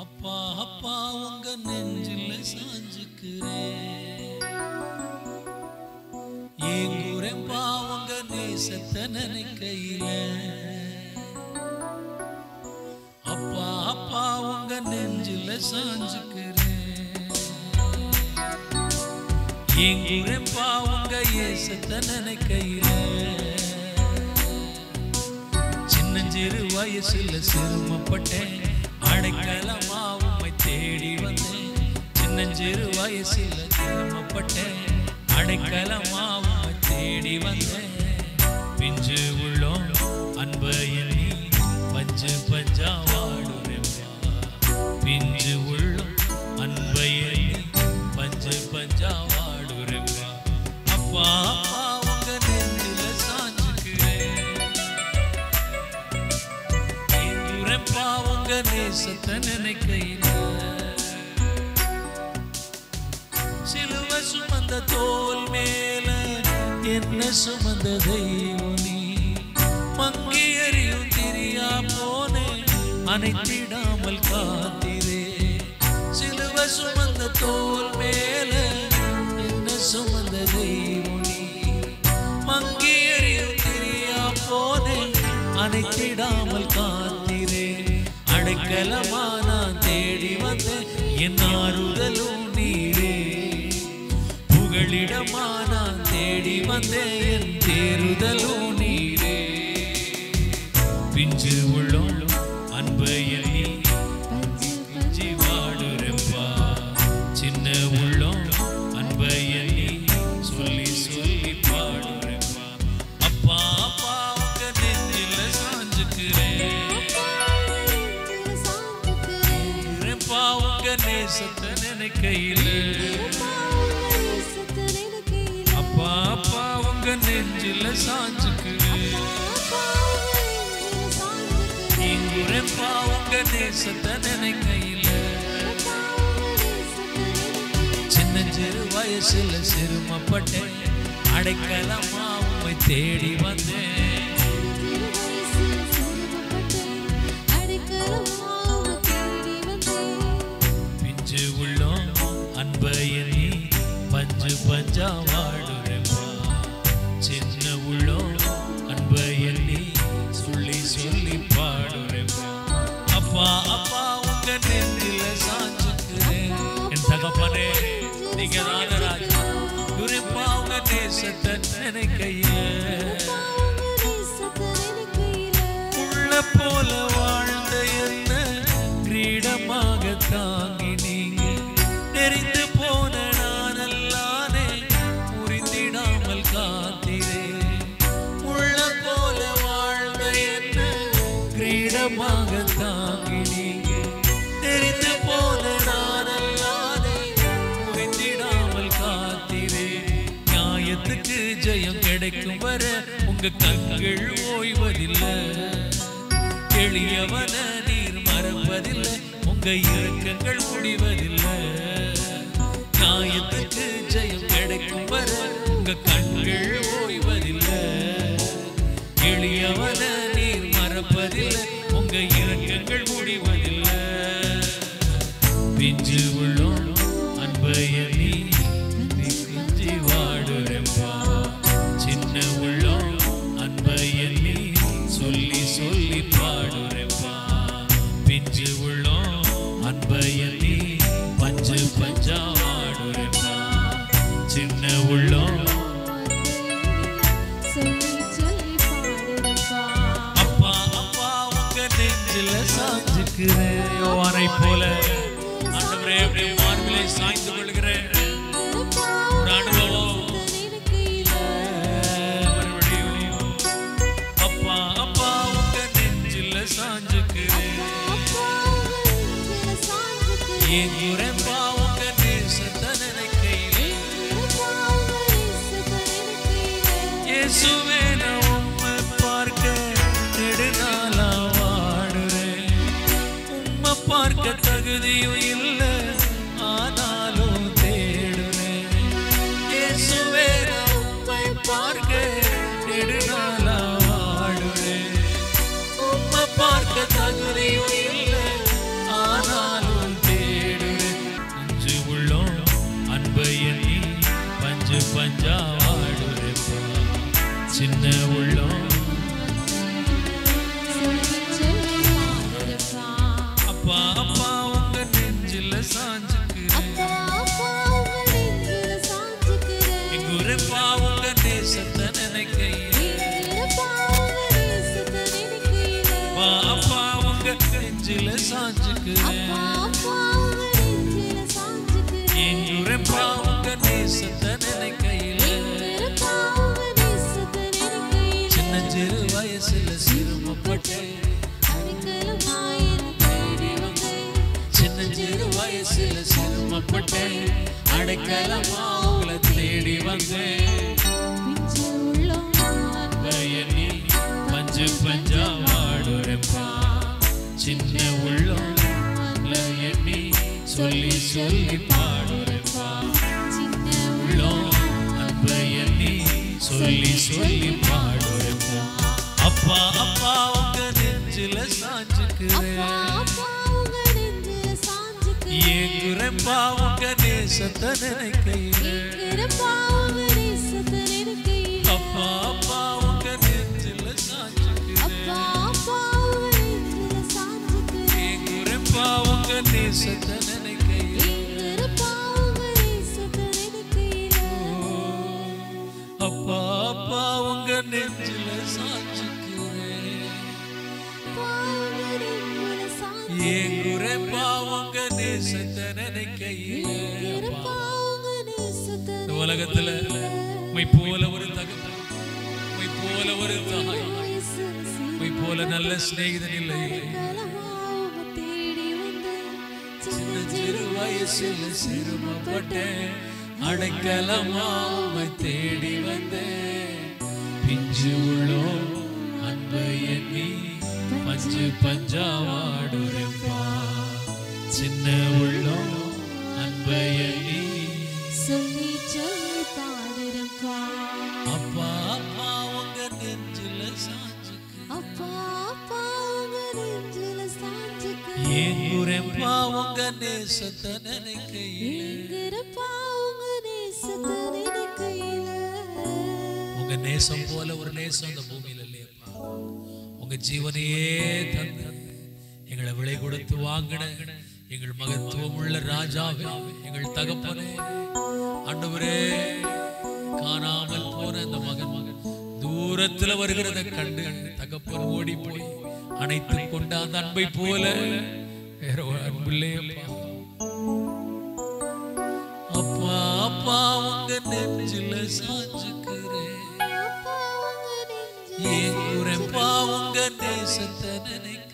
அப்பா அப்பா உங்க நெஞ்சில சாஞ்சுக்கிறேன், ஏங்குறேன்பா உங்க நேசத்தை நினைக்கையில. அப்பா அப்பா உங்க நெஞ்சில சாஞ்சுக்கிறேன், ஏங்குறேன்பா உங்க ஏசத்தை நினைக்கையில. சின்னஞ்சிறு வயசுல சிரமப்பட்டேன், அடைக்கலமா உம்மை தேடி வந்தேன். சின்னஞ்சிறு வயசுல சிரமப்பட்டேன், அடைக்கலமா உம்மை தேடி வந்தேன். பிஞ்சு உள்ளோம் அன்பை எண்ணி பஞ்சு பஞ்சா வாடுறேன்பா. பிஞ்சு உள்ளோம் அன்பை எண்ணி பஞ்சு பஞ்சா வாடுறேன்பா. அப்பா அப்பா உங்க நெஞ்சில சாஞ்சுக்கிறேன், ஏங்குறேன்பா உங்க நேசத்தை நினைக்கையில. சிலுவை சுமந்த தோல் மேல என்ன சுமந்த தெய்வம் நீ. மங்கி எறியும் திரியா போனே அணைத்திடாமல் காத்திரே. சிலுவை சுமந்த தோல் மேல என்ன சுமந்த தெய்வம் நீ. மங்கி எறியும் திரியா போனே அணைத்திடாமல் காத்திரே. அடைக்கலமா நான் தேடி வந்தேன், என் ஆறுதலும் நீரே. புகழிடமா நான் தேடி வந்தேன், என் தேறுதலும் நீரே. பிஞ்சு உள்ளோம் அன்பை எண்ணி பிஞ்சி வாடுறேன்பா. சின்ன உள்ளோம் அன்பை எண்ணி சொல்லி சொல்லி பாடுறேன்பா. அப்பா அப்பா உங்க நெஞ்சில சாஞ்சுக்கிறேன், உங்க நேசத்தை நினைக்கையில. அப்பா அப்பா உங்க நெஞ்சில சாஞ்சுக்கிறேன், ஏங்குறேன்பா உங்க நேசத்தை நினைக்கையில. சின்னஞ்சிறு வயசுல சிரமப்பட்டேன், அடைக்கலமா உம்மை தேடி வந்தேன். பிஞ்சு உள்ளோம் அன்பை எண்ணி பஞ்சு பஞ்சா வாடுறேன்பா. சின்ன உள்ளோம் அன்பை எண்ணி சொல்லி சொல்லி பாடுறேன்பா. அப்பா அப்பா உங்க நெஞ்சில சாஞ்சுக்கிறேன், என் தகப்பனே நீங்க தான ராஜா. குறிப்பா உங்க நேசத்தை நினைக்கையில. உள்ள போல வாழ்ந்த என்ன கிரீடமாக தாங்கி நீங்க. நெறிந்து போன நானல்லானே முறிந்திடாமல் காத்திரே. உள்ள போல வாழ்ந்த என்ன கிரீடமாக தாங்கி நீங்க. நெறிந்து போன நானல்லானே முறிந்திடாமல் காத்திரே. நியாயத்துக்கு ஜெயம் கிடைக்கும் வர உங்க கண்கள் ஓய்வதில்லை. எளியவன நீர் மறப்பதில்லை, உங்க இரக்கங்கள் முடிவதில்லை. நியாயத்துக்கு ஜெயம் கிடைக்கும் வர உங்க கண்கள் ஓய்வதில்லை. எளியவன நீர் மறப்பதில்லை, உங்க இரக்கங்கள் முடிவதில்லை. பிஞ்சு உள்ளோம் அன்பை எண்ணி பிஞ்சி வாடுறேன்பா. சின்ன உள்ளோம் அன்பை எண்ணி சொல்லி சொல்லி பாடுறேன்பா. பிஞ்சு உள்ளோம் அன்பை எண்ணி பஞ்சு பஞ்சா வாடுறேன்பா. சின்ன உள்ளோம் அப்பா அப்பா உங்க நெஞ்சில சாஞ்சுக்கிறேன். யோவானை போல ஆண்டவரே அப்படியே மார்பிலே சாய்ந்து கொள்கிறேன். ஒரு அனுபவம் மறுபடியும். அப்பா அப்பா உங்க நெஞ்சில சாஞ்சுக்கிறேன், ஏங்குறேன்பா உங்க நேசத்தை நினைக்கையில. இயேசுவே நான் உம்மை பார்க்க நெடுநாளா வாடுறேன். உம்மை பார்க்க தகுதியும் இல்லை, ஆனாலும் தேடுறேன். இயேசுவே நான் உம்மை பார்க்க நெடுநாளா வாடுறேன். உம்மை பார்க்க தகுதியும் இல்லை, ஆனாலும் அப்பா அப்பா உங்க நெஞ்சில சாஞ்சுக்கிறேன் எங்குரப்பா உங்க நேசத்தை நினைக்கையிலே அப்பா உங்க நெஞ்சில சாஞ்சுக்கிறேன் எங்குரப்பா உங்க நேசத்தை நினைக்கையிலே சின்னஞ்சிறு வயசுல சிரமப்பட்டேன் சின்னஞ்சிறு வயசுல சிரமப்பட்டேன் அடைக்கலமா உங்களை தேடி வந்தேன் பஞ்சு பஞ்சா வாடுறப்பா சின்ன உள்ளம் எண்ணி சொல்லி சொல்லி பாடுறப்பா உள்ளம் அன்ப எண்ணி சொல்லி சொல்லி பாடுறப்பா அப்பா அப்பா உங்க நெஞ்சில சாஞ்சுக்கிறேன் ஏங்குறப்பா உங்க நேசத்தை நினைக்கையிலே அப்பா அப்பா உங்க நெஞ்சில சாஞ்சுக்கிறேன் ஏங்குறப்பா உங்க நேசத்தை நினைக்கையிலே அப்பா அப்பா உங்க நெஞ்சில சாஞ்சுக்கிறேன் ஏங்குறப்பா உங்க நேசத்தை நினைக்கையிலே உலகத்துல உம்மை போல ஒரு தகப்பன் உம்மை போல ஒரு தாய் உம்மை போல நல்ல சிநேகிதன் இல்லை சிறு வயசில் சிரமப்பட்டேன் அடைக்கலமா உம்மை தேடி வந்தேன் பிஞ்சு உள்ளோம் அன்பை எண்ணி பஞ்சு பஞ்சா வாடுறப்பா சின்ன உள்ளோம் அன்பை எண்ணி சொல்லி சொல்லி பாடுறப்பா அப்பா அப்பா உங்க நெஞ்சில சாஞ்சுக்கு அப்பா அப்பா உங்க நெஞ்சில சாஞ்சுக்கு ஏங்குறப்பா உங்க நேசத்தை நினைக்கையிலே ஏங்குறப்பா உங்க நேசத்தை நினைக்கையிலே உங்க நேசம் போல ஒரு நேசம் இந்த பூமியில இல்லையப்பா உங்க ஜீவனையே தந்து எங்களை விலை கொடுத்து வாங்கின எங்கள் மகத்துவம் உள்ள ராஜாவே எங்கள் தகப்பனே ஆண்டவரே காணாமல் போன அந்த மகன் தூரத்துல வருகிறத கண்டு தகப்பன் ஓடி போய் அணைத்து கொண்ட அந்த அன்பை போல வேற ஒரு அன்பில்லையப்பா அப்பா அப்பா உங்க நெஞ்சில சாஞ்சுக்கிறேன் ஏங்குறப்பா உங்க நேசத்தை நினைக்க